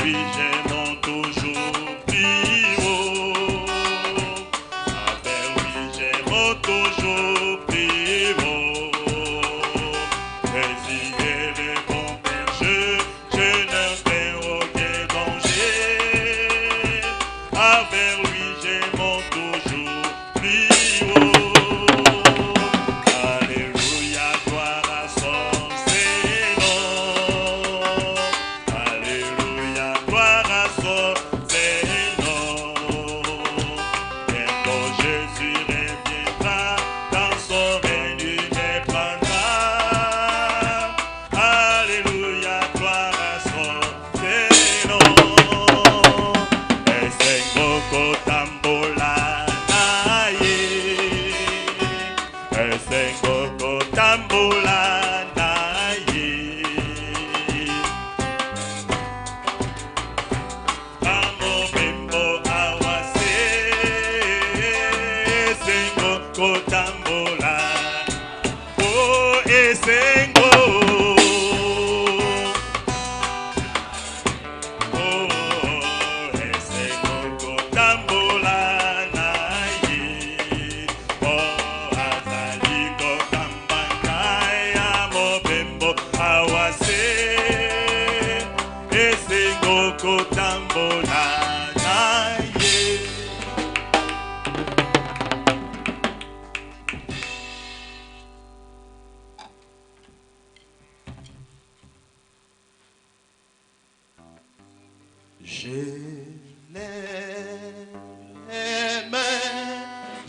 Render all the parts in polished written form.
lui, je monte toujours plus haut. Avec lui, je monte toujours plus haut. Jésus est le bon berger, je ne fais aucun danger. Avec lui, je monte toujours plus haut. Alléluia, gloire à son Seigneur. Alléluia, gloire à son Seigneur. Bientôt Jésus reviendra, dans son règne il me prendra. Alléluia, gloire à son Seigneur. Et c'est Coco Tambola, et c'est Coco Tambola, Amo Bimbo Awase, c'est Coco Tambola, oh, et c'est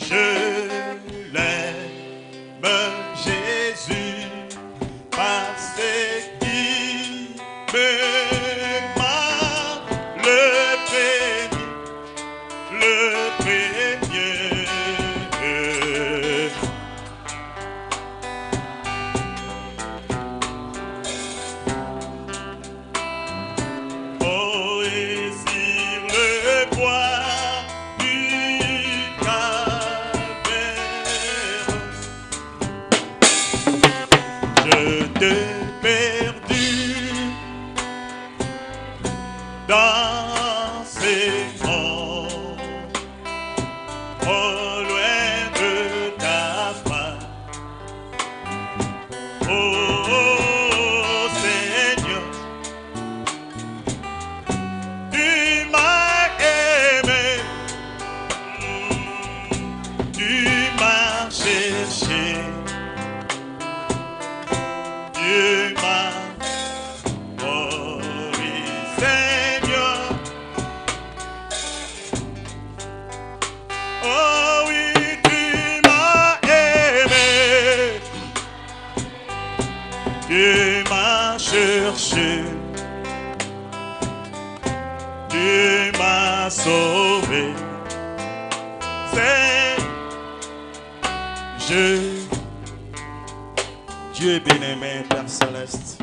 je l'aime, Jésus, parce qu'il m'aima le premier. Oh, et sur le bois du calvaire, je t'ai perdu dans ces monts, au loin de ta face. Oh, Seigneur, tu m'as aimé, tu m'as cherché, Dieu m'a nourri, Seigneur. Oh oui, tu m'as aimé, tu m'as cherché, tu m'as sauvé. C'est Dieu bien-aimé, Père Céleste,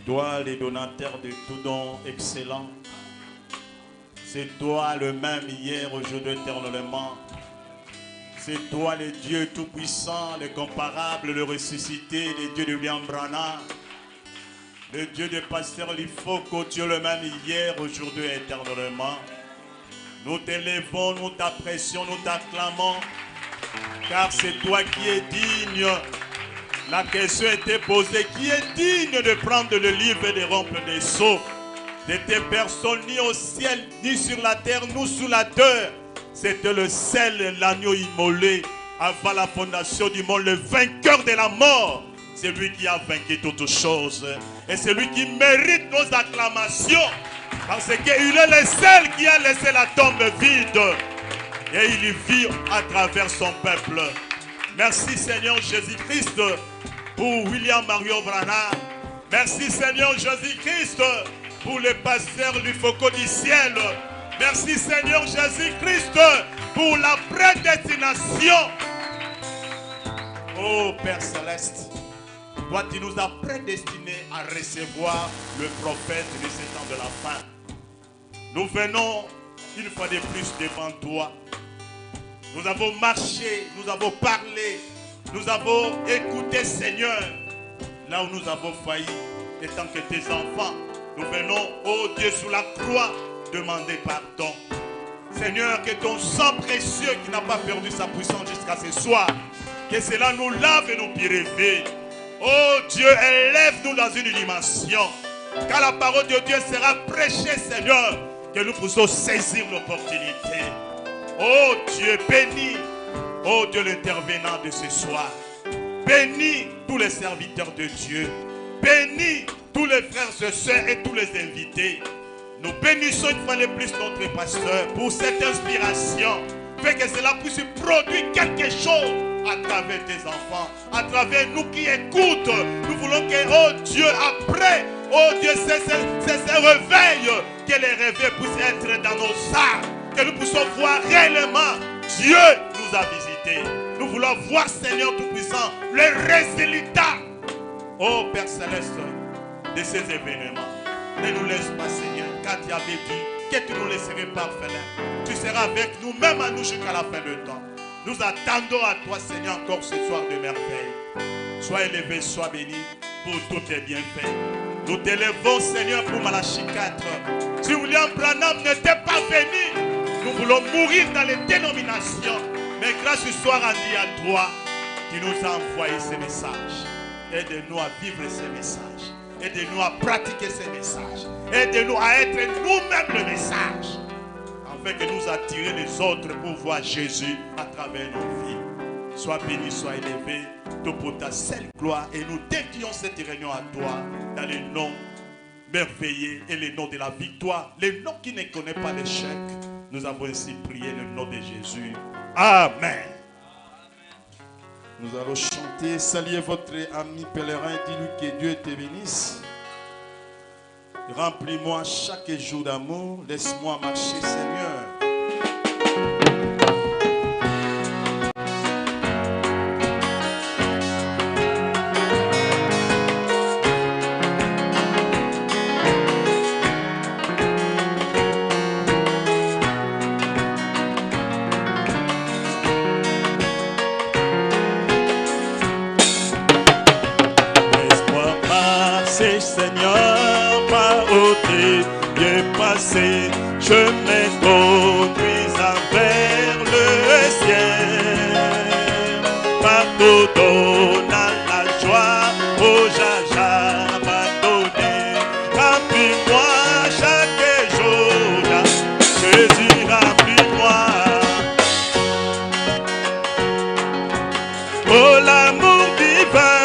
toi les donateurs de tout don excellent. C'est toi le même hier, aujourd'hui, éternellement. C'est toi le Dieu tout-puissant, le comparable, le ressuscité, le Dieu de William Branham, le Dieu de Pasteur Lifoko, Dieu le même hier, aujourd'hui, éternellement. Nous t'élevons, nous t'apprécions, nous t'acclamons, car c'est toi qui es digne. La question était posée, qui est digne de prendre le livre et de rompre des sceaux? N'était personne ni au ciel, ni sur la terre, ni sous la terre. C'était le seul, l'agneau immolé avant la fondation du monde, le vainqueur de la mort. C'est lui qui a vaincu toutes choses. Et c'est lui qui mérite nos acclamations. Parce qu'il est le seul qui a laissé la tombe vide. Et il vit à travers son peuple. Merci Seigneur Jésus-Christ pour William Mario Branham. Merci Seigneur Jésus-Christ pour le pasteur Lifoko du ciel. Merci Seigneur Jésus-Christ pour la prédestination. Oh Père Céleste, toi tu nous as prédestinés à recevoir le prophète de ces temps de la fin. Nous venons une fois de plus devant toi. Nous avons marché, nous avons parlé, nous avons écouté Seigneur. Là où nous avons failli, étant que tes enfants, Nous venons, oh Dieu, sous la croix, demander pardon. Seigneur, que ton sang précieux qui n'a pas perdu sa puissance jusqu'à ce soir, que cela nous lave et nous purifie. Oh Dieu, élève-nous dans une dimension. Quand la parole de Dieu sera prêchée, Seigneur, que nous puissions saisir l'opportunité. Oh Dieu, bénis, oh Dieu, l'intervenant de ce soir. Bénis tous les serviteurs de Dieu. Bénis tous les frères et sœurs et tous les invités. Nous bénissons une fois de plus notre pasteur pour cette inspiration. Fais que cela puisse produire quelque chose à travers tes enfants, à travers nous qui écoutent. Nous voulons que, oh Dieu, après, oh Dieu, ces réveils, que les réveils puissent être dans nos âmes, que nous puissions voir réellement Dieu nous a visités. Nous voulons voir, Seigneur Tout-Puissant, les résultats, oh Père Céleste, de ces événements. Ne nous laisse pas, Seigneur, car tu avais dit que tu ne nous laisserais pas orphelins. Tu seras avec nous, même à nous jusqu'à la fin du temps. Nous attendons à toi, Seigneur, encore ce soir de merveille. Sois élevé, sois béni pour tous tes bienfaits. Nous t'élevons, Seigneur, pour Malachie 4. Si William Branham n'était pas venu, nous voulons mourir dans les dénominations. Mais grâce ce soir rendu à toi, qui nous as envoyé ces messages. Aide-nous à vivre ces messages. Aide-nous à pratiquer ces messages. Aide-nous à être nous-mêmes le message. Afin que nous attirer les autres pour voir Jésus à travers nos vies. Sois béni, sois élevé, tout pour ta seule gloire. Et nous dédions cette réunion à toi dans le nom merveilleux et le nom de la victoire. Le nom qui ne connaît pas l'échec. Nous avons ainsi prié le nom de Jésus. Amen. Nous allons chanter, saluer votre ami pèlerin, dis-lui que Dieu te bénisse. Remplis-moi chaque jour d'amour, laisse-moi marcher, Seigneur. Seigneur, par où tu es passé, je me conduis vers le ciel. Partout donnant la joie aux jajas abandonnés. Remplis-moi chaque jour, Jésus, remplis-moi. Oh, l'amour divin.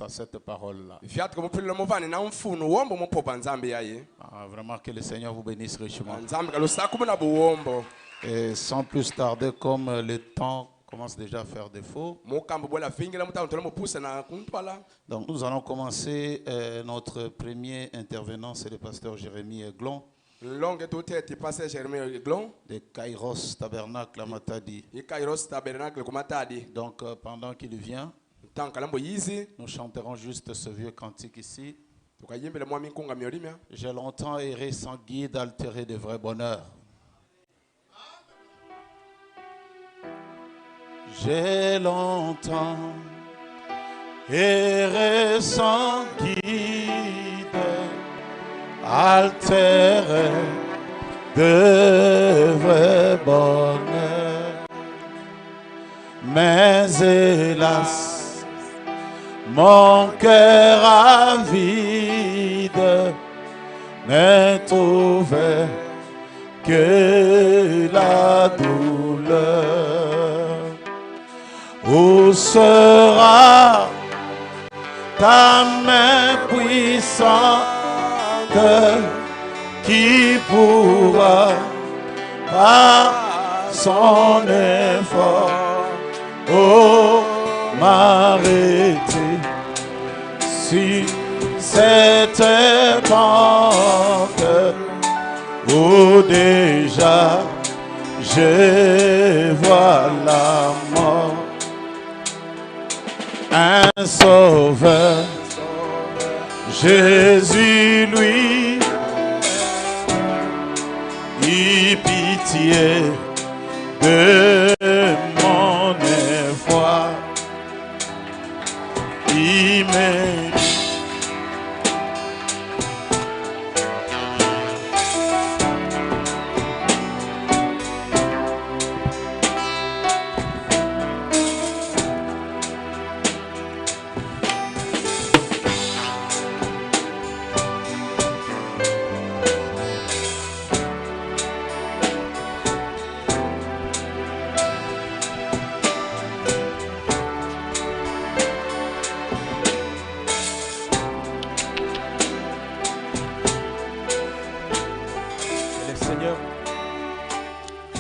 À cette parole-là. Vraiment que le Seigneur vous bénisse richement. Et sans plus tarder, comme le temps commence déjà à faire défaut, donc nous allons commencer. Notre premier intervenant, c'est le pasteur Jérémie Aiglon de Kairos Tabernacle à Matadi. Donc pendant qu'il vient, nous chanterons juste ce vieux cantique ici. J'ai longtemps erré sans guide, altéré de vrai bonheur. J'ai longtemps erré sans guide, altéré de vrai bonheur. Mais hélas, mon cœur avide ne trouvait que la douleur. Où sera ta main puissante qui pourra par son effort m'arrêter sur cette pente où déjà je vois la mort. Un sauveur, Jésus lui, eut pitié de mon effroi. Il m'aide.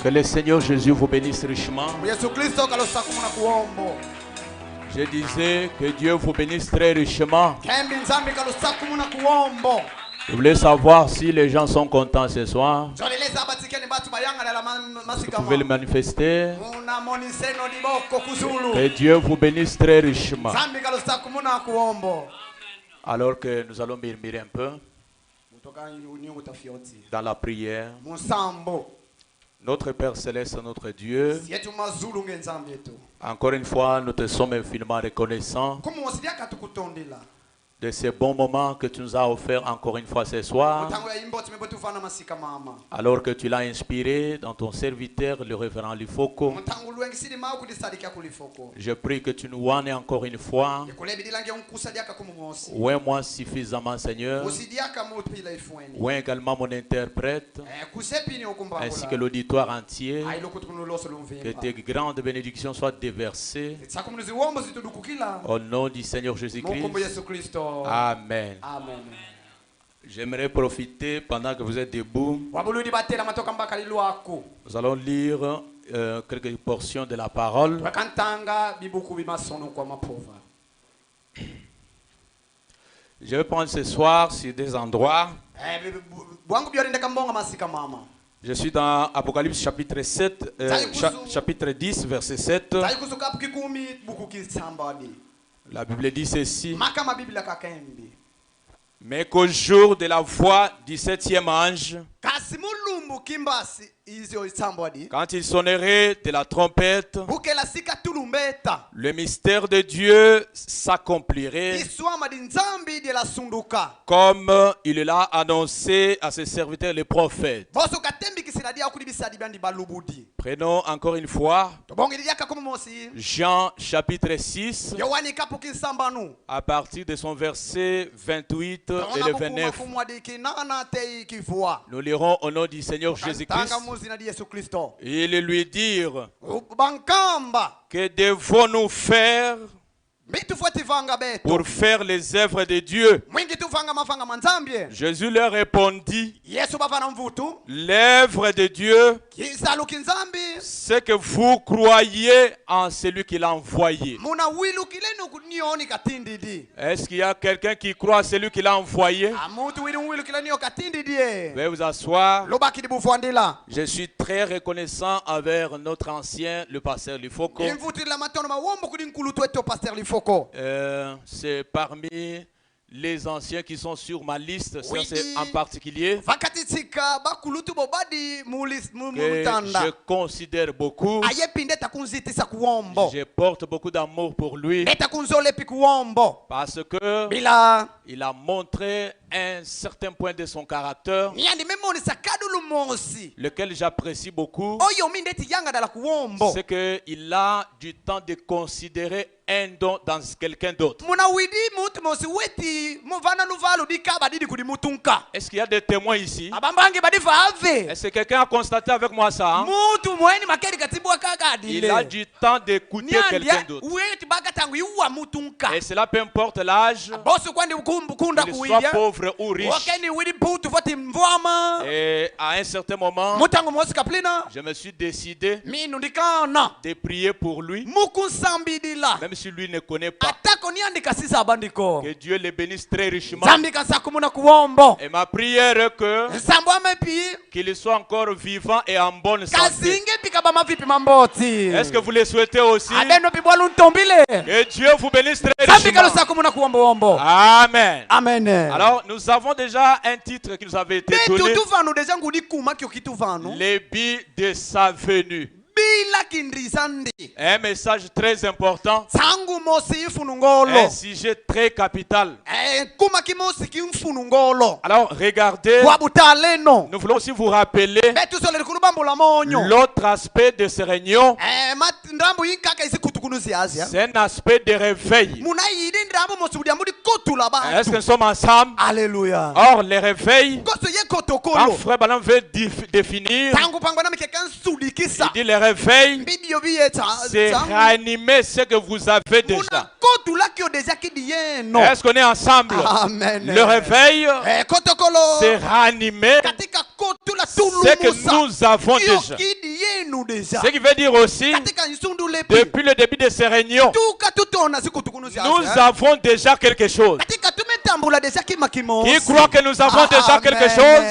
Que le Seigneur Jésus vous bénisse richement. Yesu Kristo kalosa kumuna kuombo. Je disais que Dieu vous bénisse très richement. Kembi nzambi kalosa kumuna kuombo. Vous voulez savoir si les gens sont contents ce soir? Vous pouvez le manifester. Que Dieu vous bénisse très richement. Alors que nous allons murmurer un peu dans la prière. Notre Père Céleste, notre Dieu, encore une fois, nous te sommes infiniment reconnaissants de ces bons moments que tu nous as offerts encore une fois ce soir, alors que tu l'as inspiré dans ton serviteur, le révérend Lifoko. Je prie que tu nous wannes encore une fois. Ouais, moi suffisamment, Seigneur. Ouais, également mon interprète, ainsi que l'auditoire entier. Que tes grandes bénédictions soient déversées au nom du Seigneur Jésus-Christ. Amen. Amen. J'aimerais profiter pendant que vous êtes debout. Nous allons lire quelques portions de la parole. Je vais prendre ce soir sur des endroits. Je suis dans Apocalypse chapitre 7, chapitre 10, verset 7. La Bible dit ceci. Mais qu'au jour de la voix du 7e ange, quand il sonnerait de la trompette, le mystère de Dieu s'accomplirait comme il l'a annoncé à ses serviteurs les prophètes. Prenons encore une fois Jean chapitre 6 à partir de son verset 28 et le 29. Nous lirons au nom du Seigneur Jésus-Christ. Ils lui dirent: que devons-nous faire pour faire les œuvres de Dieu? Jésus leur répondit: l'œuvre de Dieu, c'est que vous croyez en celui qui l'a envoyé. Est-ce qu'il y a quelqu'un qui croit en celui qui l'a envoyé? Veuillez vous asseoir. Je suis très reconnaissant envers notre ancien, le pasteur Lifoko. C'est parmi les anciens qui sont sur ma liste, ça c'est en particulier, que je considère beaucoup. Je porte beaucoup d'amour pour lui parce que il a montré un certain point de son caractère, lequel j'apprécie beaucoup. C'est qu'il a du temps de considérer un don dans quelqu'un d'autre. Est-ce qu'il y a des témoins ici? Est-ce que quelqu'un a constaté avec moi ça? Hein? Il a du temps d'écouter quelqu'un d'autre. Et cela peu importe l'âge, qu'il soit pauvre ou riche. Et à un certain moment, je me suis décidé de prier pour lui, même si lui ne connaît pas. Que Dieu le bénisse très richement. Et ma prière est que qu'il soit encore vivant et en bonne santé. Est-ce que vous le souhaitez aussi? Que Dieu vous bénisse très richement. Amen. Amen. Alors, nous avons déjà un titre qui nous avait été donné: les billes de sa venue. Un message très important, un sujet très capital. Alors regardez, nous voulons aussi vous rappeler l'autre aspect de ces réunions. C'est un aspect de réveil. Est-ce que nous sommes ensemble? Alléluia. Or, le réveil, quand Frère Balam veut définir, il dit le réveil, c'est réanimer ce que vous avez déjà. Est-ce qu'on est ensemble? Amen. Le réveil, Kotokolo. c'est ranimer Katika kotula ce que nous avons déjà. Yokidi yenu deja. Ce qui veut dire aussi, Katika nsundu lepi. depuis le début de ces réunions, Tuka tutona siku tukunuzi nous avons déjà quelque chose. Katika tumetambula deja kima kimosi. Qui croit que nous avons déjà quelque chose?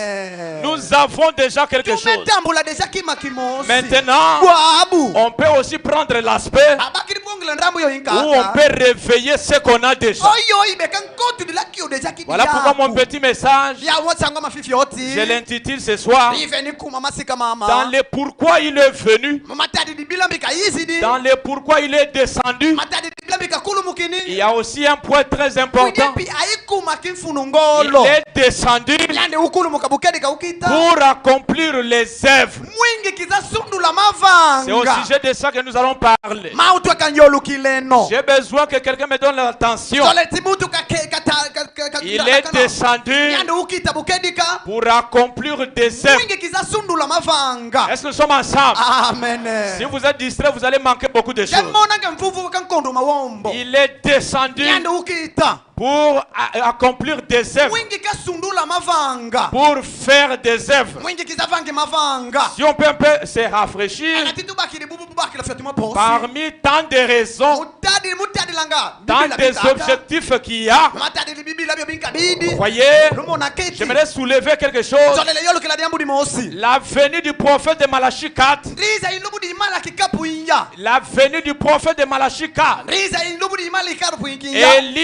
Nous avons déjà quelque chose. Tumetambula deja kima kimosi. Maintenant, Wabu. on peut aussi prendre l'aspect Abakiri bongela ndambo yo où inkaka. on peut réveiller ce qu'on a déjà. Oyo ibekan kotu de la kio deja kidi. Voilà pourquoi mon petit message, Ya watsanga mafifi oti. je l'intitule ce soir Iveni kuma masika mama. dans le pourquoi il est venu, Matadi di bilambika yizidi. dans le pourquoi il est descendu. Matadi di bilambika kulumukini. Il y a aussi un point très important. Widepi aikuma Il kifunungolo. est descendu Yande ukulumuka bukedi ka ukita. pour accomplir les œuvres. Mwingi kizasundula C'est au mavanga. sujet de ça que nous allons parler. Mautu akanyolu kileno. J'ai besoin que quelqu'un me donne l'attention. Soleti mutu ka Il est descendu Yande ukita bukedi ka. pour accomplir des œuvres. Mwingi kizasundula mavanga. Est-ce que nous sommes ensemble? Amen. Si vous êtes distrait, vous allez manquer beaucoup de choses. Yamona ke mvuvu kankondo mawombo. Il est descendu Yande ukita. pour accomplir des œuvres, Mwingi kasundula mavanga. pour faire des œuvres. Mwingi kizavange mavanga. Si on peut un peu se rafraîchir, parmi tant de raisons, tant des objectifs qu'il y a, vous voyez, j'aimerais soulever quelque chose. La venue du prophète de Malachie 4, la venue du prophète de Malachie 4, Élie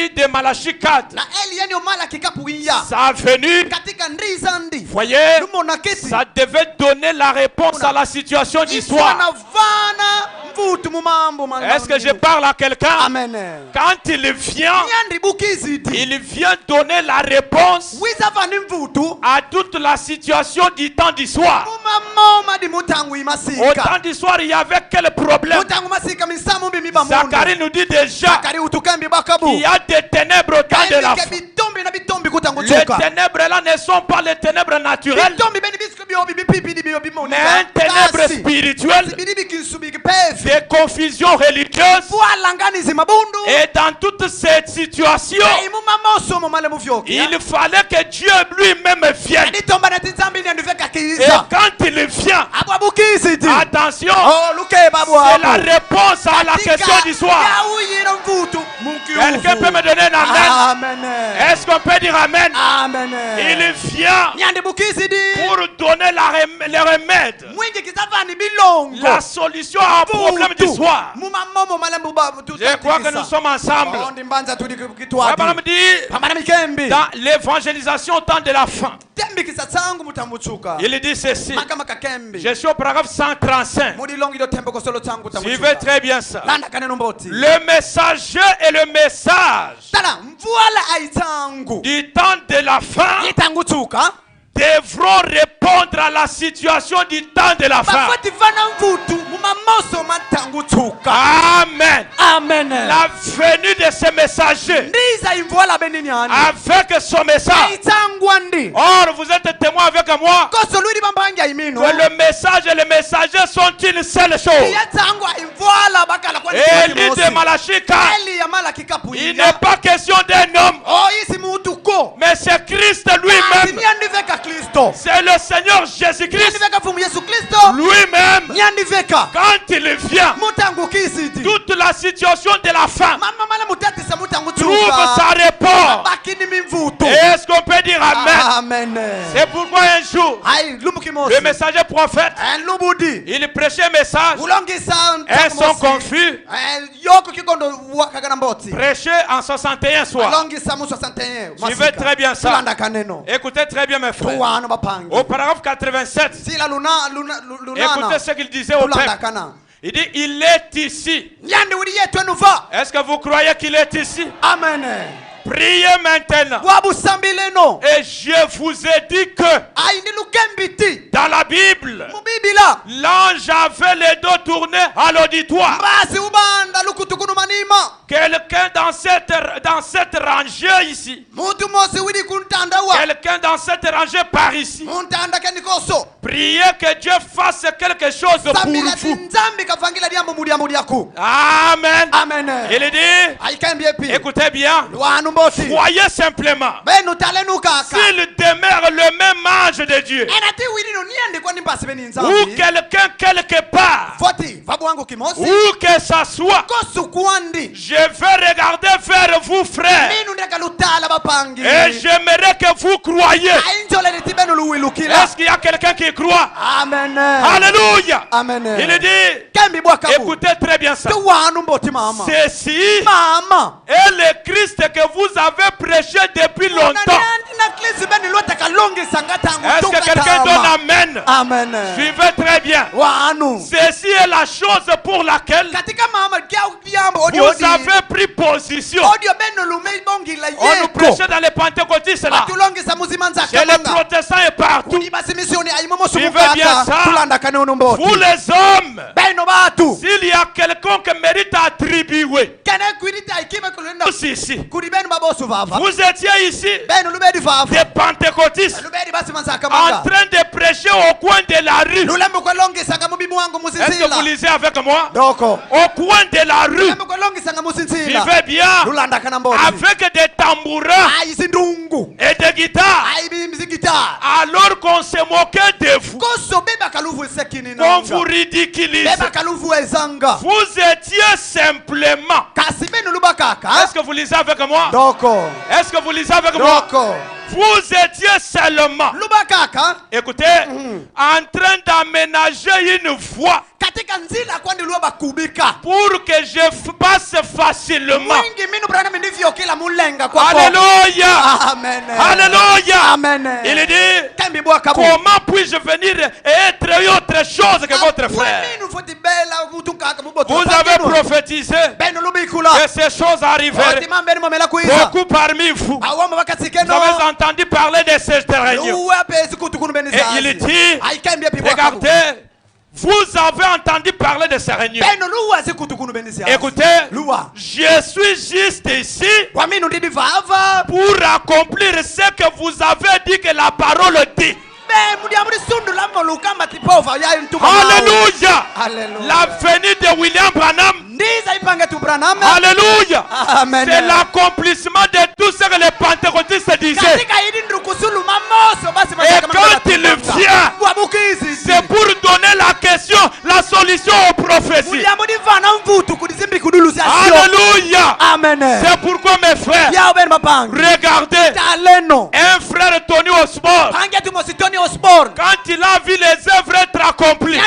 de Malachie 4, sa venue, vous voyez, ça devait donner la réponse à la situation d'histoire. Est-ce que je parle à quelqu'un? Amen. Quand il vient donner la réponse à toute la situation du temps d'histoire. Au temps d'histoire, il y avait quel problème? Zacharie nous dit déjà qu'il y a des ténèbres au temps de la fin. Les ténèbres là ne sont pas les ténèbres naturelles, mais un ténèbre spirituel, des confusions religieuses. Et dans toute cette situation, il fallait que Dieu lui-même vienne. Et quand il vient, attention, c'est la réponse à la question d'histoire. Quelqu'un peut me donner un amen? Est-ce qu'on peut dire amen? Il vient pour donner le remède, la solution à un problème d'histoire. Je crois que nous sommes ensemble. Abraham dit dans l'évangélisation au temps de la fin, il dit ceci. Je suis au paragraphe 135. Suivez très bien ça. Le messager et le message du temps de la fin devront répondre à la situation du temps de la fin. Amen. La venue de ce messager avec son message. Or, vous êtes témoin avec moi que le message et le messager sont une seule chose. Élie de Malachie 4, il n'est pas question d'un homme, mais c'est Christ lui-même. C'est le Seigneur Jésus-Christ lui-même. Quand il vient, toute la situation de la fin trouve sa réponse. Est-ce qu'on peut dire amen? C'est pourquoi un jour, le messager prophète, il prêchait un message. Elles sont confus. Prêché en 61 soirs. Suivez très bien ça. Écoutez très bien mes frères. Au paragraphe 87, écoutez ce qu'il disait au peuple. Il dit, il est ici. Est-ce que vous croyez qu'il est ici? Amen. Priez maintenant. Et je vous ai dit que dans la Bible, l'ange avait les dos tournés à l'auditoire. Quelqu'un dans cette rangée ici. Quelqu'un dans cette rangée par ici. Priez que Dieu fasse quelque chose pour vous. Amen. Il dit, écoutez bien, croyez simplement. S'il demeure le même ange de Dieu, ou quelqu'un quelque part, où que ça soit, je vais regarder vers vous, frères, et j'aimerais que vous croyiez. Est-ce qu'il y a quelqu'un qui croit? Amen. Alléluia. Amen. Il dit, écoutez très bien ça. Ceci est le Christ que vous avez prêché depuis longtemps. Est-ce que quelqu'un donne amen? Amen. Suivez très bien. Ceci est la chose pour laquelle vous avez pris position. On nous prêchait dans les pentecôtistes là. Chez les protestants et partout. Suivez bien ça. Vous les hommes, s'il y a quelqu'un qui mérite à attribuer, ici, vous étiez ici, des pentecôtistes, en train de prêcher au coin de la rue. Est-ce que vous lisez avec moi? Au coin de la rue. Suivez bien. Avec des tambourins et des guitares. Alors qu'on se moquait de vous, qu'on vous ridiculise, vous étiez simplement. Est-ce que vous lisez avec moi? Est-ce que vous lisez avec moi? Vous étiez seulement, écoutez, en train d'aménager une voie pour que je passe facilement. Alléluia. Alléluia. Il dit, comment puis-je venir et être autre chose que votre frère? Vous avez prophétisé que ces choses arriveraient. Beaucoup parmi vous, vous avez entendu parler de cette réunion. Et il dit, regardez, vous avez entendu parler de ces réunions. Écoutez, je suis juste ici pour accomplir ce que vous avez dit que la parole dit. Alléluia. La venue de William Branham. Alléluia. C'est l'accomplissement de tout ce que les pentecôtistes disaient. Et quand il vient, c'est pour donner la question, la solution aux prophéties. Alléluia. C'est pourquoi mes frères, regardez un frère Tony Osborne, quand il a vu les œuvres être accomplies, lui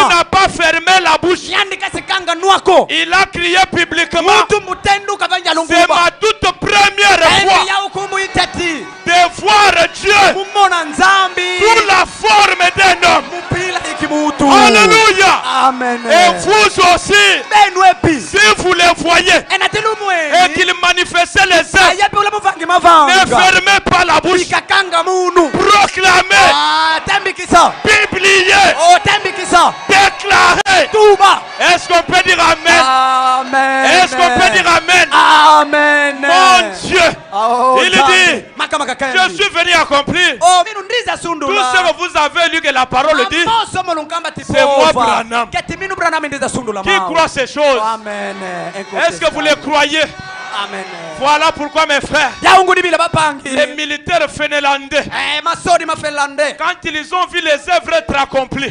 n'a pas fermé la bouche. Il a crié publiquement. C'est ma toute première fois de voir Dieu sous la forme d'un homme. Alléluia. Et vous aussi, si vous les voyez et qu'il manifestait les œuvres, ne fermez pas la bouche. Proclamez, publiez, déclarez. Est-ce qu'on peut dire amen? Est-ce qu'on peut dire amen? Mon Dieu, il dit, je suis venu accomplir tout ce que vous avez lu que la parole dit. C'est moi Branham. Qui croit ces choses? Est-ce que vous les croyez? Amen. Voilà pourquoi mes frères, les militaires finlandais, quand ils ont vu les œuvres être accomplies,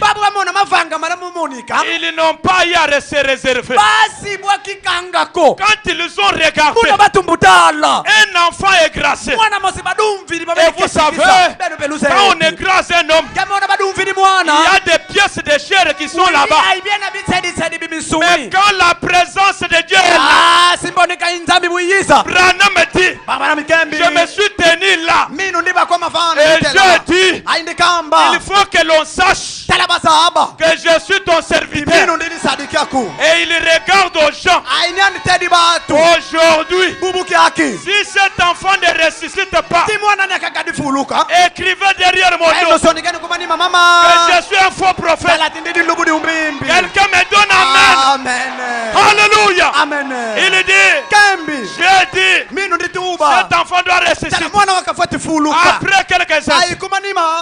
ils n'ont pas eu à se réserver. Quand ils ont regardé, un enfant est grassé. Et vous savez, quand on est grassé un homme, il y a des pièces de chair qui sont là-bas. Mais quand la présence de Dieu est là, Branham dit, je me suis tenu là et je dis, il faut que l'on sache que je suis ton serviteur. militaire. Et il regarde aux gens. Aujourd'hui, si cet enfant ne ressuscite pas, écrivez derrière mon dos que je suis un faux prophète. Quelqu'un me donne amen. Alléluia. Il dit, j'ai dit, cet enfant doit ressusciter. Après quelques années,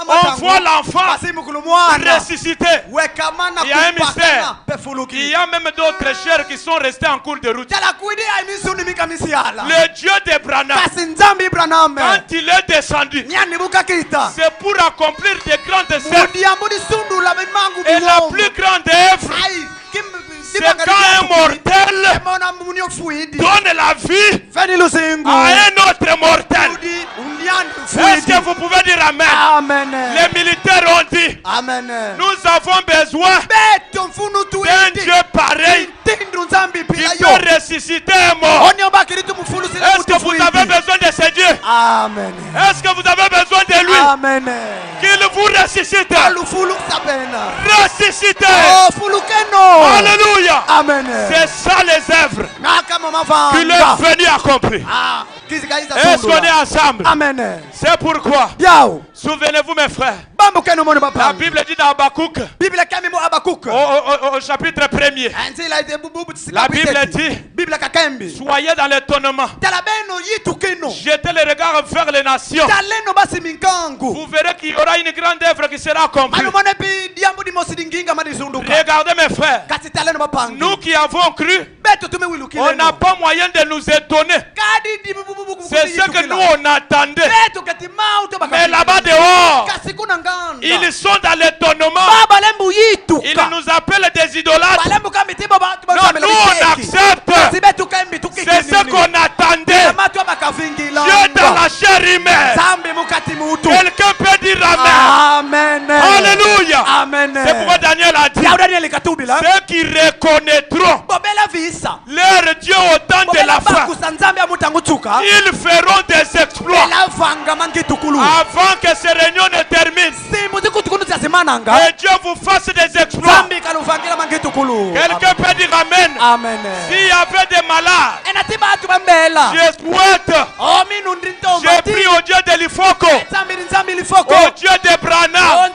on voit l'enfant ressusciter. Il y a un mystère. Il y a même d'autres chairs qui sont restées en cours de route. Le Dieu d'Abraham, quand il est descendu, c'est pour accomplir des grandes œuvres. Et la plus grande œuvre, c'est quand un mortel donne la vie à un autre mortel. Est-ce que vous pouvez dire amen? Les militaires ont dit, nous avons besoin d'un Dieu pareil qui peut ressusciter un mort. Est-ce que vous avez besoin de ce Dieu? Est-ce que vous avez besoin de lui? Qu'il vous ressuscite. Ressuscitez. Alléluia. C'est ça les œuvres qu'il est venu accomplir. Est-ce qu'on est ensemble? C'est pourquoi, souvenez-vous mes frères, la Bible dit dans Habakkuk, au chapitre 1er, la Bible dit, soyez dans l'étonnement, jetez les regards vers les nations, vous verrez qu'il y aura une grande œuvre qui sera accomplie. Regardez mes frères, nous qui avons cru, on n'a pas moyen de nous étonner. C'est ce que nous on attendait. Mais là-bas dehors, ils sont dans l'étonnement. Ils nous appellent des idolâtres. Non, nous on accepte. C'est ce qu'on attendait. Dieu dans la chair humaine. Quelqu'un peut dire amen. Alléluia. C'est pourquoi Daniel a dit, ceux qui reconnaîtront leur Dieu au temps de la fin, ils feront des exploits avant que ces réunions ne terminent. Et Dieu vous fasse des exploits. Quelqu'un peut dire amen. S'il y avait des malades, je souhaite, j'ai pris au Dieu de l'Ifoko, au Dieu de Branham,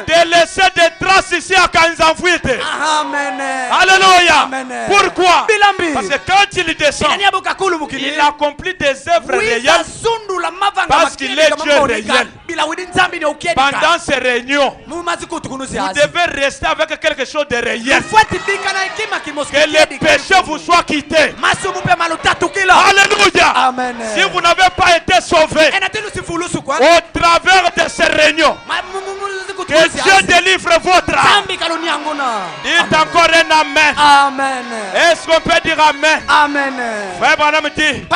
de laisser des traces ici à Kanzanfuite. Alléluia. Pourquoi? Parce que quand il descend, il accomplit des œuvres réelles parce qu'il est Dieu réel. Pendant ces réunions, vous devez rester avec quelque chose de réel. Que les péchés vous soient quittés. Alléluia. Si vous n'avez pas été sauvé au travers de ces réunions, que Dieu délivre votre âme. Dites encore un amen. Est-ce qu'on peut dire amen? Frère Branham dit,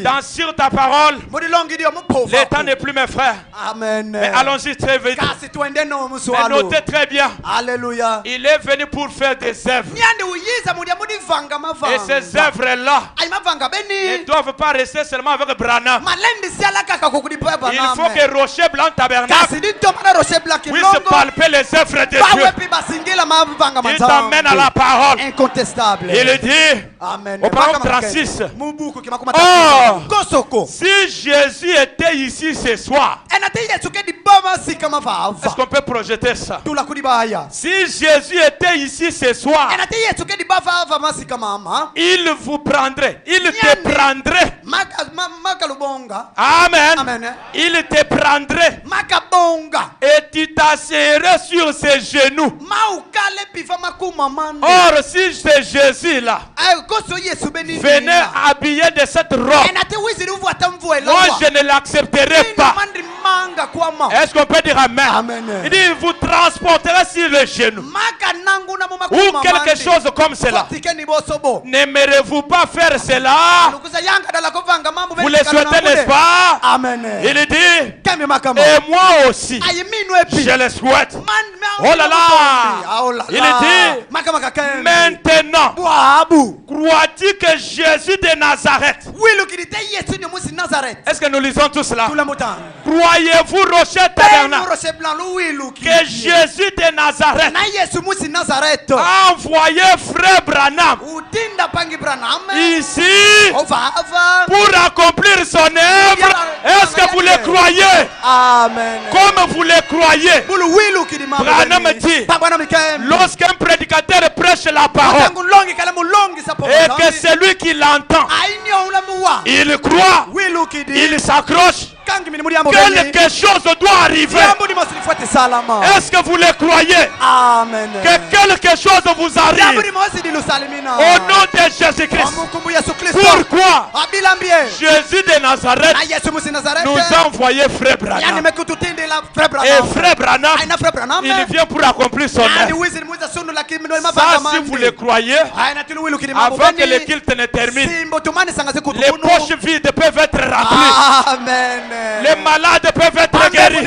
dans sur ta parole, le temps n'est plus mes frères. Mais allons-y très vite. Mais notez très bien. Alléluia. Il est venu pour faire des œuvres. Et ces œuvres-là ne doivent pas rester seulement avec Branham. Il faut que Rocher Blanc Tabernacle puisse palper les œuvres de Dieu. Il t'amène à la parole. Il dit, au paragraphe 36, oh, si Jésus était ici ce soir, est-ce qu'on peut projeter ça? Si Jésus était ici ce soir, il vous prendrait, il te prendrait. Amen. Il te prendrait et tu t'asserais sur ses genoux. Or, si c'est Jésus là, venez habillé de cette robe, moi je ne l'accepterai pas. Est-ce qu'on peut dire amen? Il dit, vous transporterez sur le genou ou quelque chose comme cela. N'aimerez-vous pas faire cela? Vous le souhaitez, n'est-ce pas? Il dit, et moi aussi je le souhaite. Oh là là. Il dit, maintenant Crois-tu que Jésus de Nazareth? Est-ce que nous lisons tout cela? Croyez-vous, rocher tabernacle, que Jésus de Nazareth a envoyé frère Branham ici pour accomplir son œuvre? Est-ce que vous le croyez? Amen. Comme vous le croyez. Branham dit, lorsqu'un prédicateur prêche la parole et que celui qui l'entend, il croit, il s'accroche, quelque chose doit arriver. Est-ce que vous le croyez? Amen. Que quelque chose vous arrive au nom de Jésus-Christ. Pourquoi Jésus de Nazareth nous a envoyé frère Branham? Et frère Branham, il vient pour accomplir son œuvre. Ça, si vous le croyez, avant que le culte ne termine, les poches vides peuvent être remplies. Amen. Les malades peuvent être guéris.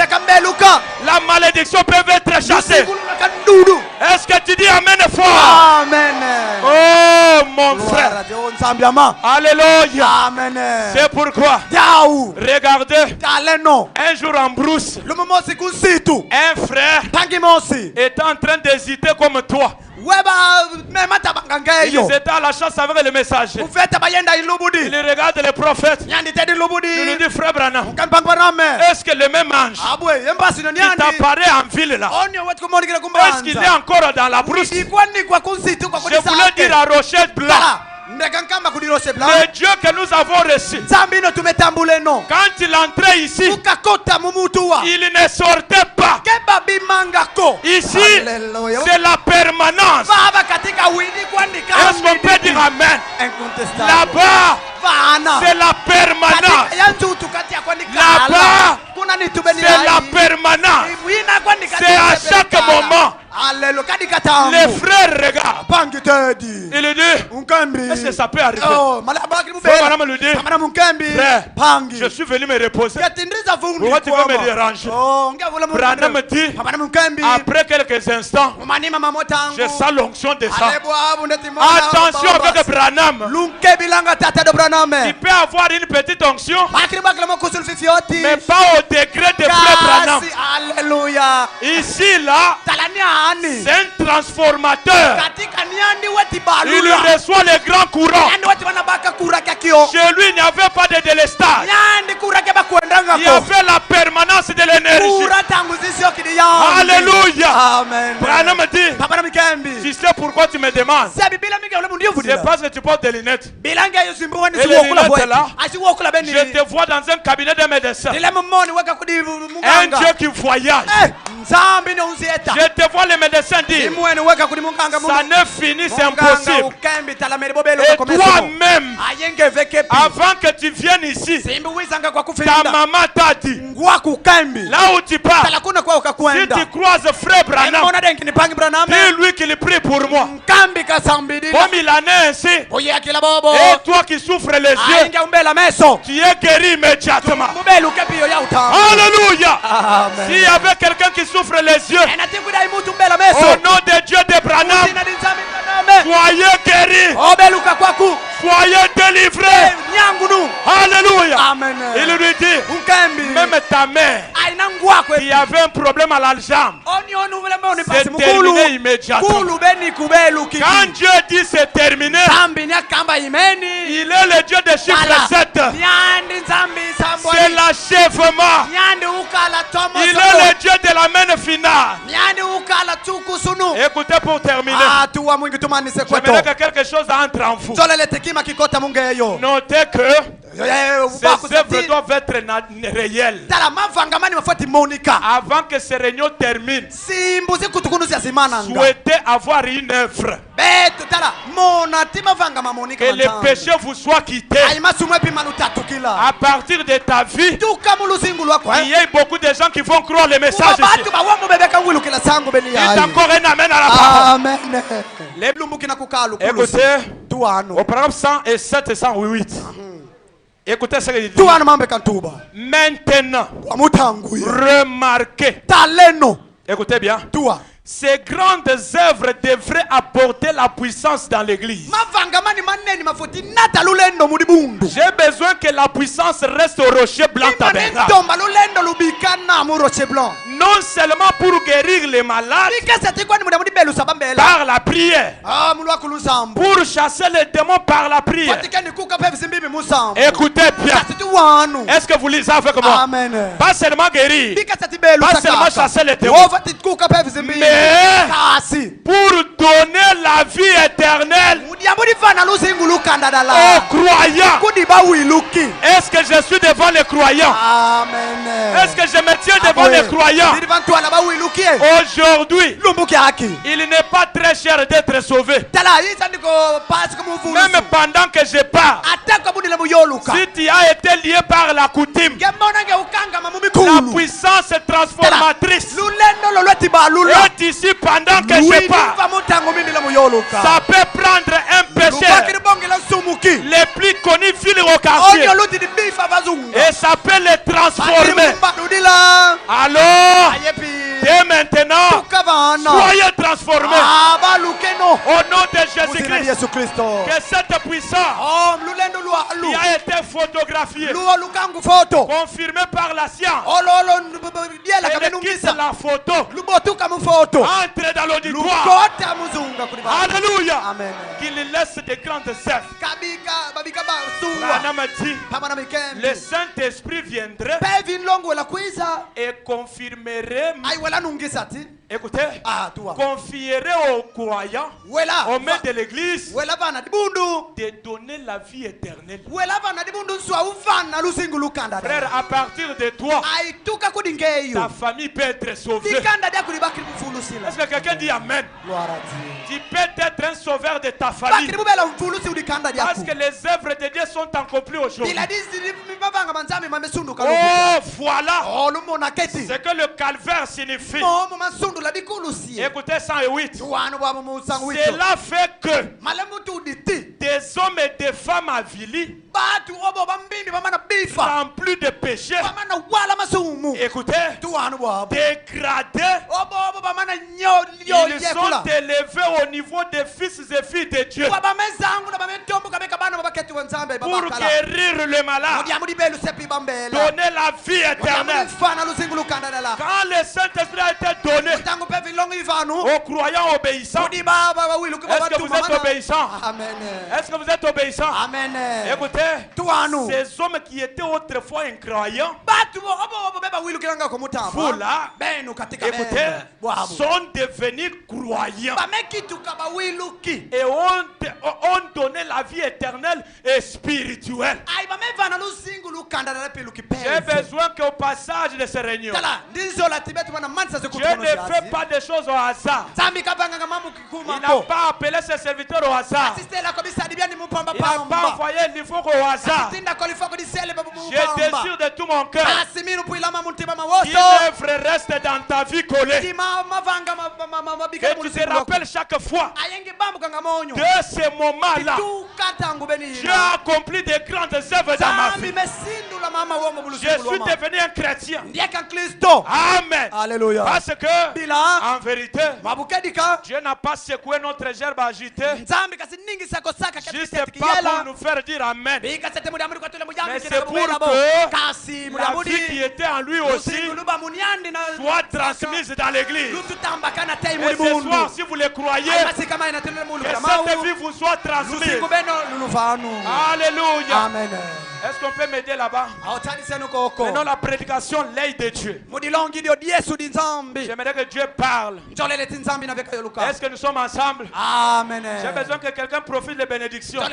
La malédiction peut être chassée. Est-ce que tu dis Amen fort? Amen. Oh mon frère. Alléluia. Amen. C'est pourquoi, regardez, un jour en brousse, un frère est en train d'hésiter comme toi. Ils étaient à la chasse avec le messager. Il regarde les prophètes. Il lui dit, frère Branham, est-ce que le même ange qui t'apparaît en ville là, est-ce qu'il est encore dans la brousse? Je voulais dire à Rochette Blanc, le Dieu que nous avons reçu, quand il entrait ici, il ne sortait pas. Ici, c'est la permanence. Est-ce qu'on peut dire Amen? Là-bas, c'est la permanence. Là-bas, c'est la permanence. C'est à chaque moment. Les frères regardent. Il lui dit, est-ce que ça peut arriver? Frère lui dit, frère, je suis venu me reposer. Pourquoi tu veux me déranger? Branham dit, après quelques instants, je sens l'onction de ça. Attention avec Branham. Il peut avoir une petite onction, mais pas au degré de frère Branham. Ici, là, c'est un transformateur. Il reçoit les grands courants. Chez lui, il n'y avait pas de délestage. Il y avait la permanence de l'énergie. Alléluia. Branham dit, tu sais pourquoi tu me demandes? C'est parce que tu portes des lunettes. Et les lunettes là, je te vois dans un cabinet de médecin. Un Dieu qui voyage. Je te vois les médecins dire, ça ne finit, c'est impossible. Et toi-même, avant que tu viennes ici, ta maman t'a dit, là où tu pars, si tu croises frère Branham, dis-lui qu'il prie pour moi. Comme il en est ainsi, et toi qui souffres les yeux, tu es guéri immédiatement. Alléluia. S'il y avait quelqu'un qui souffre les yeux, au nom de Dieu de Branham, soyez guéris, soyez délivrés. Alléluia. Il lui dit, même ta mère qui avait un problème à la jambe, c'est terminé immédiatement. Quand Dieu dit c'est terminé, il est le Dieu de chiffre 7. C'est l'achèvement. Il est le Dieu de la main finale. Écoutez, pour terminer, j'aimerais que quelque chose entre en vous. Notez que ces œuvres doivent être réelles. Avant que ces réunions terminent, souhaitez avoir une œuvre. Que le péché vous soit quitté. À partir de ta vie, il y a beaucoup de gens qui vont croire le message ici. Il y a encore un amen à la parole. Écoutez, au paragraphe 107 et 108. Écoutez ce qu'il dit. Maintenant, remarquez. Écoutez bien. Ces grandes œuvres devraient apporter la puissance dans l'église. J'ai besoin que la puissance reste au rocher blanc tabernacle. Non seulement pour guérir les malades par la prière, pour chasser les démons par la prière. Écoutez bien. Est-ce que vous lisez avec moi? Amen. Pas seulement guérir, pas seulement chasser les démons, mais pour donner la vie éternelle aux croyants. Est-ce que je suis devant les croyants? Amen. Est-ce que je me tiens devant les croyants? Aujourd'hui, il n'est pas très cher d'être sauvé. Même pendant que je parle, si tu as été lié par la coutume, la puissance transformatrice est ici pendant que je parle. Ça peut prendre un péché les plus connus filent au quartier et ça peut les transformer. Alors, dès maintenant, soyez transformés au nom de Jésus-Christ. Que cette puissance qui a été photographiée, confirmée par la science, elle quitte la photo, entre dans l'auditoire. Alléluia. Qu'il laisse des grandes œuvres. Branham dit, le Saint-Esprit viendrait et confirmerait. Écoutez, confierait aux croyants, aux mains de l'église, de donner la vie éternelle. Frère, à partir de toi, ta famille peut être sauvée. Est-ce que quelqu'un dit Amen? Tu peux être un sauveur de ta famille. Parce que les œuvres de Dieu sont accomplies aujourd'hui. Oh, voilà ce que le calvaire signifie. Écoutez 108. Cela fait que des hommes et des femmes avilis, remplis de péchés, écoutez, dégradés, ils sont élevés au niveau des fils et filles de Dieu pour guérir le malade, donner la vie éternelle. Quand le Saint-Esprit a été donné aux croyants obéissants, est-ce que vous êtes obéissants? Est-ce que vous êtes obéissants? Écoutez, ces hommes qui étaient autrefois incroyants, vous là, écoutez, sont devenus croyants et ont donné la vie éternelle et spirituelle. J'ai besoin qu'au passage de ces réunions, Dieu ne fait pas des choses au hasard. Il n'a pas appelé ses serviteurs au hasard. Il n'a pas envoyé l'Ivoire au hasard. Je désire de tout mon cœur qu'une œuvre reste dans ta vie collée. Que tu te rappelles chaque fois de ces moments-là, Dieu a accompli de grandes œuvres dans ma vie. Je suis devenu un chrétien. Amen. Alléluia. Parce que, en vérité, Dieu n'a pas secoué notre gerbe agitée juste pas pour nous faire dire Amen, mais c'est pour que la vie qui était en lui aussi soit transmise dans l'église. Et ce soir, si vous le croyez, que cette vie vous soit transmise. Alléluia. Amen. Est-ce qu'on peut m'aider là-bas? Maintenant la prédication, l'œil de Dieu. J'aimerais que Dieu parle. Est-ce que nous sommes ensemble? Amen. J'ai besoin que quelqu'un profite des bénédictions. Est-ce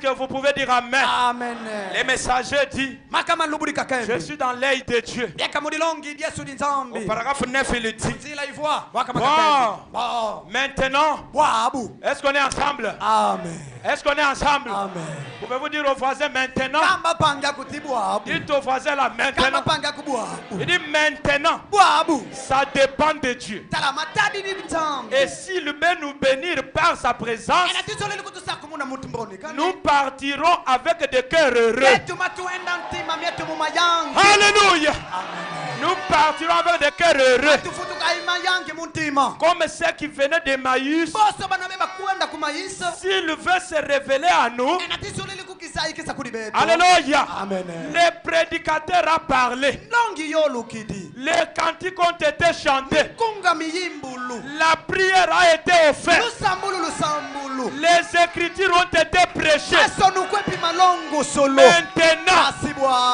que vous pouvez dire Amen? Amen. Les messagers disent, je suis dans l'œil de Dieu. Au paragraphe 9, il dit, bon, maintenant, est-ce qu'on est ensemble? Amen. Est-ce qu'on est ensemble? Amen. Pouvez-vous dire au voisin maintenant? Dites au voisin là maintenant. Il dit maintenant. Ça dépend de Dieu. Et s'il veut nous bénir par sa présence, nous partirons avec des cœurs heureux. Alléluia. Nous partirons avec des cœurs heureux. Comme ceux qui venaient d'Emmaüs. S'il veut se révéler à nous. Alléluia. Les prédicateurs ont parlé. Les cantiques ont été chantés. La prière a été offerte. Les écritures ont été prêchées. Maintenant,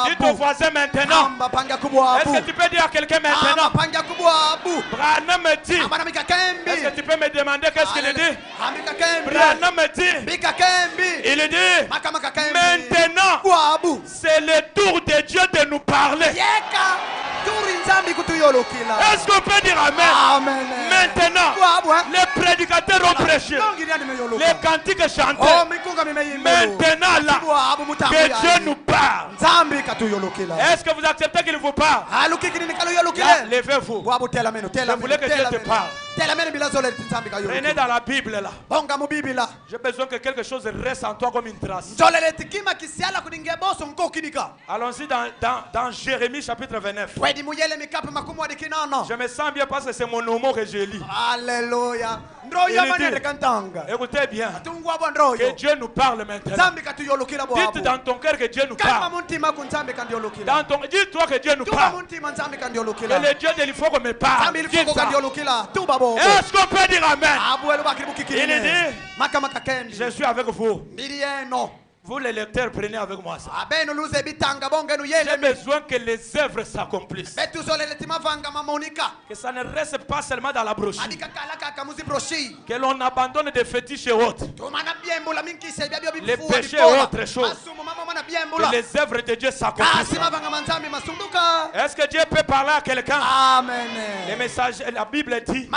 dis ton voisin maintenant. Est-ce que tu peux dire à quelqu'un maintenant? Branham me dit. Est-ce que tu peux me demander qu'est-ce qu'il dit? Branham me dit. Il dit. Maintenant, c'est le tour de Dieu de nous parler. Est-ce qu'on peut dire amen? Maintenant, les prédicateurs ont prêché. Les cantiques chantés. Maintenant là, que Dieu nous parle. Est-ce que vous acceptez qu'il vous parle? Levez-vous. Je voulais que Dieu te parle. Prenez dans la Bible là. J'ai besoin que quelque chose reste en toi comme une trace. Allons-y dans Jérémie chapitre 29. Je me sens bien parce que c'est mon nom que je lis. Alléluia. Écoutez bien. Que Dieu nous parle maintenant. Dites dans ton cœur que Dieu nous parle. Dis-toi que Dieu nous parle. Que le Dieu de l'Ifoko me parle. Est-ce qu'on peut dire amen? Il dit, je suis avec vous. Vous les lecteurs, prenez avec moi ça. J'ai besoin que les œuvres s'accomplissent. Que ça ne reste pas seulement dans la brochure. Que l'on abandonne des fétiches et autres. Les péchés et autres choses. Que les œuvres de Dieu s'accomplissent. Est-ce que Dieu peut parler à quelqu'un? Amen. Les messages, la Bible dit,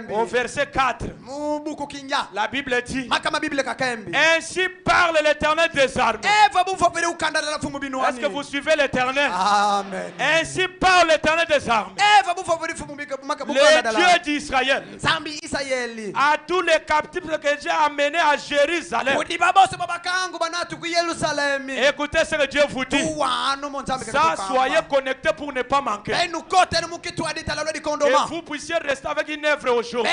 au verset 4, la Bible dit, ainsi parle l'Éternel des armées. Est-ce que vous suivez l'Éternel? Amen. Ainsi parle l'Éternel des armées. Le Dieu d'Israël. À tous les captifs que j'ai amenés à Jérusalem. Écoutez ce que Dieu vous dit. Ça, soyez connectés pour ne pas manquer. Que vous puissiez rester avec une œuvre aujourd'hui.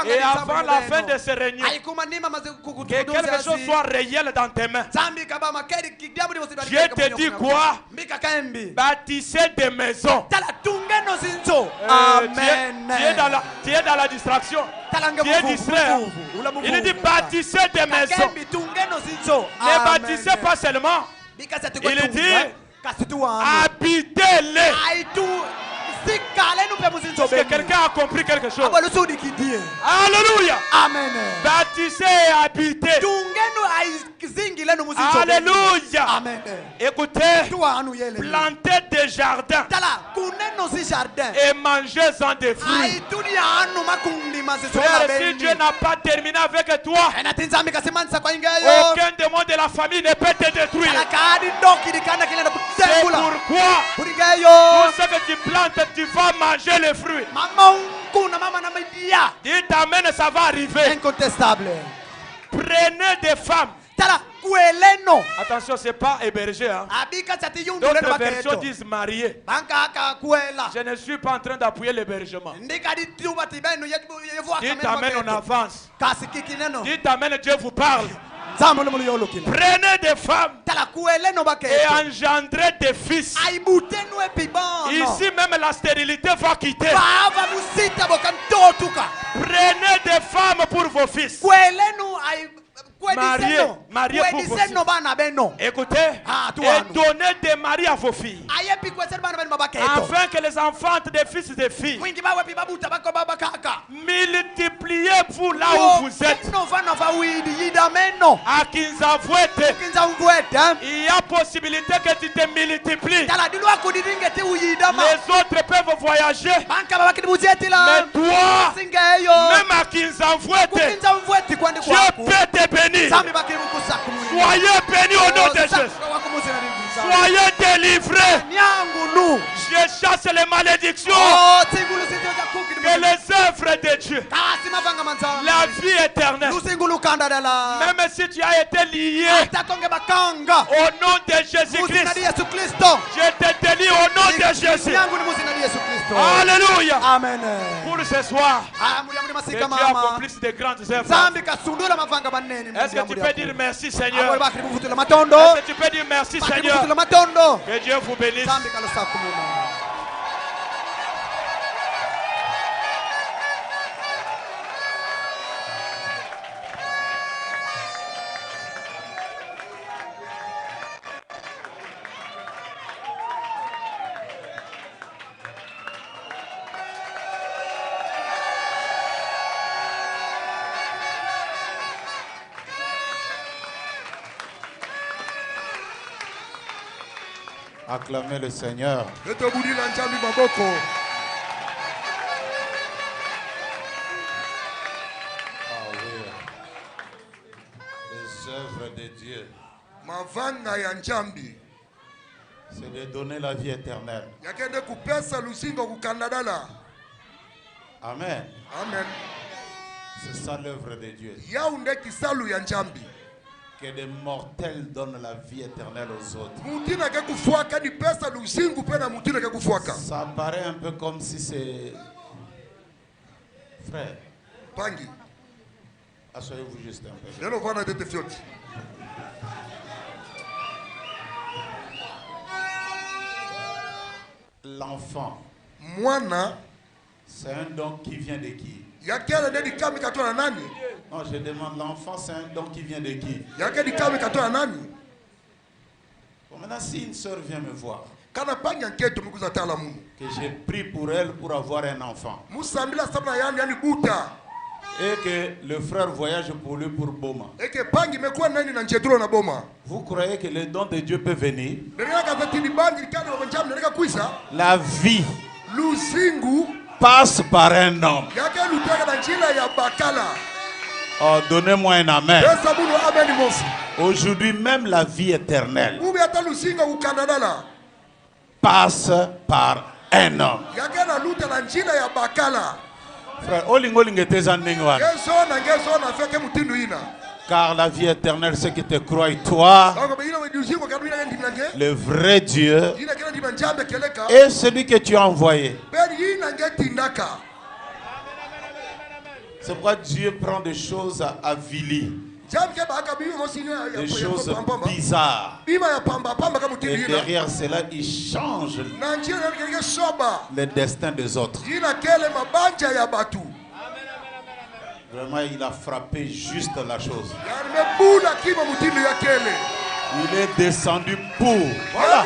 Et avant la fin de ce règne, que quelque chose soit réel dans tes mains. Dieu te dit quoi? Bâtissez des maisons. Amen. Tu es dans la distraction. Tu es distrait. Il dit bâtissez des maisons. Ne bâtissez pas seulement. Il dit habitez-les. Est-ce que quelqu'un a compris quelque chose? Alléluia. Amen. Bâtissez et habitez. Alléluia. Amen. Écoutez, plantez des jardins et mangez-en des fruits. Frère, si Dieu n'a pas terminé avec toi, aucun démon de la famille ne peut te détruire. C'est pourquoi tout ce que tu plantes, tu vas manger les fruits. Dites amen, ça va arriver. Incontestable. Prenez des femmes. Attention, c'est pas héberger. Hein. D'autres versions disent marier. Je ne suis pas en train d'appuyer l'hébergement. Dites amen, on avance. Dites amen, Dieu vous parle. Prenez des femmes et engendrez des fils. Ici même la stérilité va quitter. Prenez des femmes pour vos fils. Mariez pour vos fils. Écoutez, et donnez des maris à vos filles. Afin que les enfants des fils et des filles, multipliez-vous là où vous êtes. À Kinzavouete, il y a possibilité que tu te multiplies. Les autres peuvent voyager. Mais toi, même à Kinzavouete, Dieu peut te bénir. Soyez bénis au nom de Jésus. Soyez délivrés. Je chasse les malédictions. Que les œuvres de Dieu, la vie éternelle, Même si tu as été lié au nom de Jésus-Christ, je te délie au nom de Jésus. Alléluia. Amen. Pour ce soir, que Dieu accomplisse de grandes œuvres. Est-ce que tu peux dire merci Seigneur? Est-ce que tu peux dire merci Seigneur? Que Dieu vous bénisse. Acclamez le Seigneur. Ah oui. Les œuvres de Dieu, c'est de donner la vie éternelle. Amen. Amen. C'est ça l'œuvre de Dieu. Que des mortels donnent la vie éternelle aux autres. Ça paraît un peu comme si c'est... Frère, asseyez-vous juste un peu. L'enfant, c'est un don qui vient de qui? Non, je demande, l'enfant, c'est un don qui vient de qui? Bon, maintenant, si une soeur vient me voir, que j'ai pris pour elle pour avoir un enfant, et que le frère voyage pour lui pour Boma, vous croyez que le don de Dieu peut venir? La vie passe par un homme. Oh, donnez-moi un amen. Aujourd'hui, même la vie éternelle passe par un homme. Frère, car la vie éternelle, c'est qui te croit, toi, le vrai Dieu, et celui que tu as envoyé. C'est pourquoi Dieu prend des choses avilis, des choses bizarres. Et derrière cela, il change le destin des autres. Vraiment, il a frappé juste la chose. Il est descendu pour. Voilà.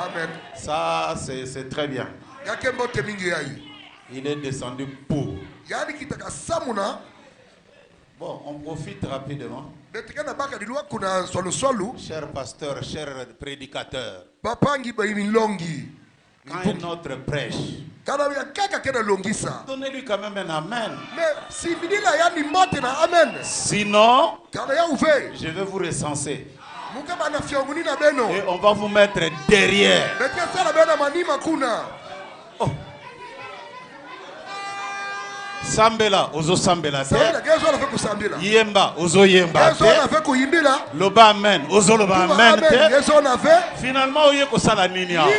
Amen. Ça, c'est très bien. Il est descendu pour. Bon, on profite rapidement. Cher pasteur, cher prédicateur, quand un autre prêche, donnez-lui quand même un amen. Sinon, je vais vous recenser. Et on va vous mettre derrière. Oh. Sambela, ozo sambela te. Yemba, ozo yemba te. Loba amen, ozo loba amen te. Finalement, oye ko sala nini awa.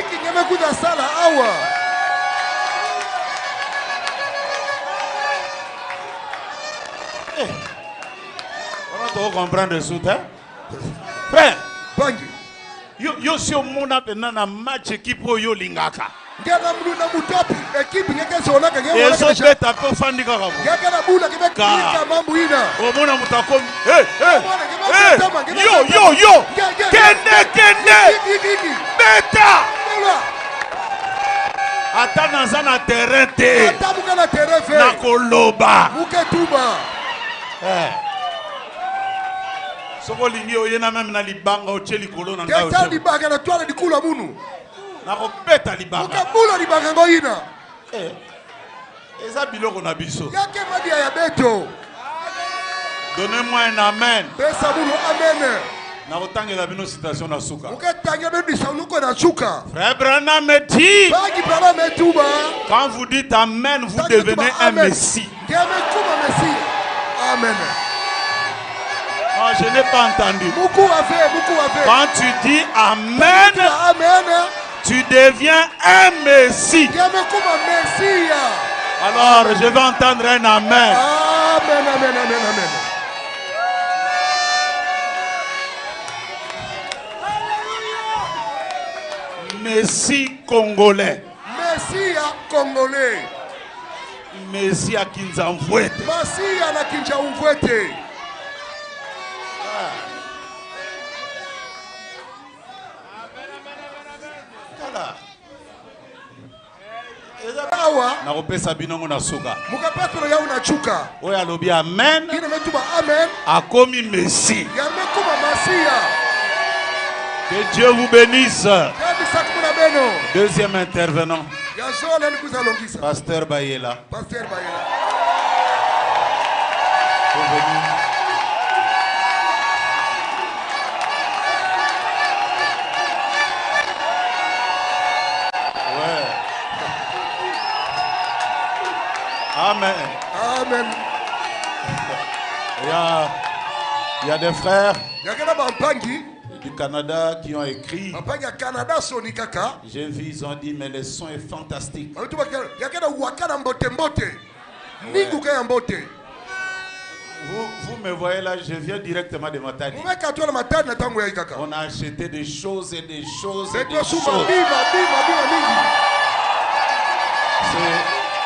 On doit comprendre tout, hein? Frère, yo si au monde a un match équipe yo lingaka. Et so beta pe fandi kaka. Au monde mutako. Yo. Kende. Beta. Ata na terrain te. Na koloba. Soko lingi oyena même na libanga ocheli kolo na ngao. Keta libanga na twala dikula munu. Na ko beta libanga. Ukabula libanga ngoina. Eza biloko na biso. Yake madia ya beto. Donnez-moi un amen. Pesa munu amen. Frère Branham me dit, quand vous dites Amen, vous devenez un Messie. Amen. Non, je n'ai pas entendu. Quand tu dis Amen, tu deviens un Messie. Alors, je vais entendre un Amen. Amen, amen, amen, amen. Messie congolais. Messie congolais. Messie à Kinzamvouete. Messie à Kinzamvouete. Voilà. nakopesa binongo na suka mukapatolo ya unachuka oyo alobi amen kina metuba amen akomi Messie. yamekuma masia. Que Dieu vous bénisse. Deuxième intervenant, Pasteur Bayela. Pasteur Bayela. Ouais. Amen. Amen. Il y a des frères du Canada qui ont écrit. J'ai vu, ils ont dit, mais le son est fantastique. Ouais. Vous me voyez là, je viens directement de Matadi. On a acheté des choses et des choses et des choses.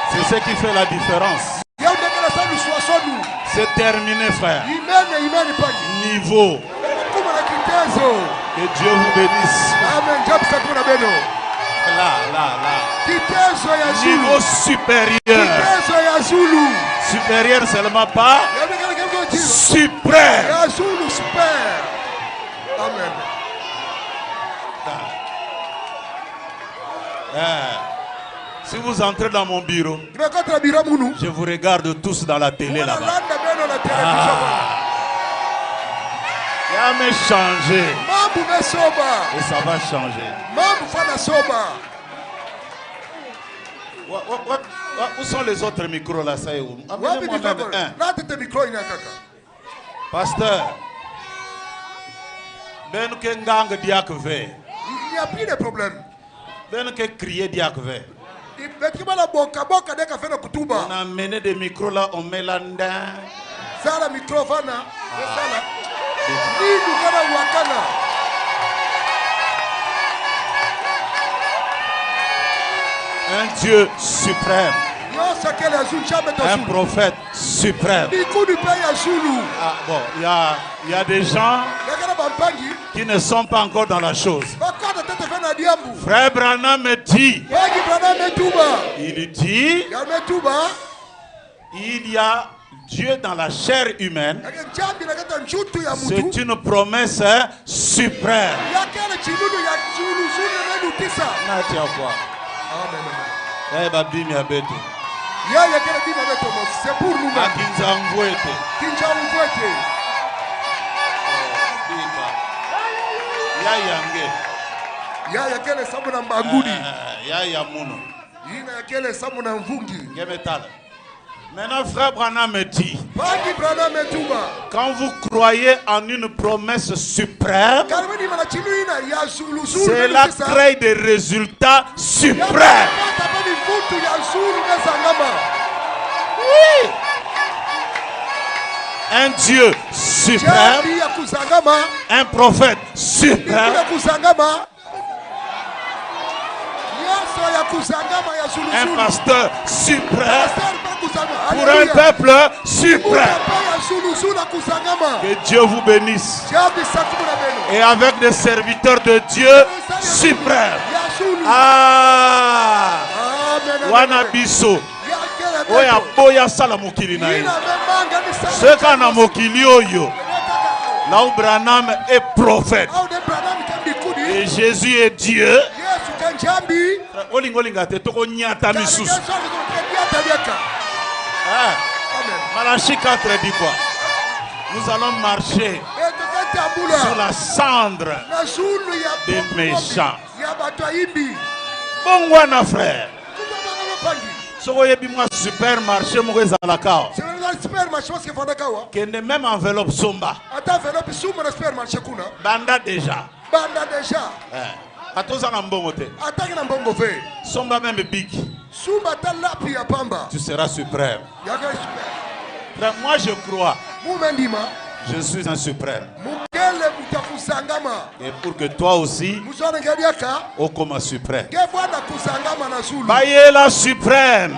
C'est ce qui fait la différence. C'est terminé, frère. Niveau. Que Dieu vous bénisse. Amen. Là. Niveau supérieur. Supérieur seulement pas. Suprême. Amen. Si vous entrez dans mon bureau, je vous regarde tous dans la télé là-bas. Il va me changer. Et ça va changer. Où sont les autres micros là? Ça est où? Amenez-moi même un. Pasteur, ben que ngang diak ve. Il n'y a plus de problème. Ben que crier diak ve. On a amené des micros là, on met là dedans. Sala microphone. Un Dieu suprême. Un prophète suprême. Ah, bon, il y a des gens qui ne sont pas encore dans la chose. Frère Branham me dit, il dit, il y a Dieu dans la chair humaine. C'est une promesse suprême. C'est pour nous. Maintenant, frère Branham me dit, quand vous croyez en une promesse suprême, cela crée des résultats suprêmes. Oui. Un Dieu suprême, un prophète suprême, un pasteur suprême, pour un peuple suprême. Que Dieu vous bénisse. Et avec des serviteurs de Dieu suprême. Ah, Wanabiso. Oya boya sala mokili na ye. Ce qu'on a mokili oyo. Là où Branham est prophète. Et Jésus est Dieu. Olingolinga te toko nyata misusu. Malachi 4 dit quoi? Nous allons marcher sur la cendre des méchants. Bon wana frère. Sokoyebi mwa supermarché moko ezalaka. Kende même enveloppe somba. Banda déjà. Atozanga mbongo te. Somba même big. Tu seras suprême. Moi je crois. Je suis un suprême. Et pour que toi aussi, au coma suprême. Bayela suprême.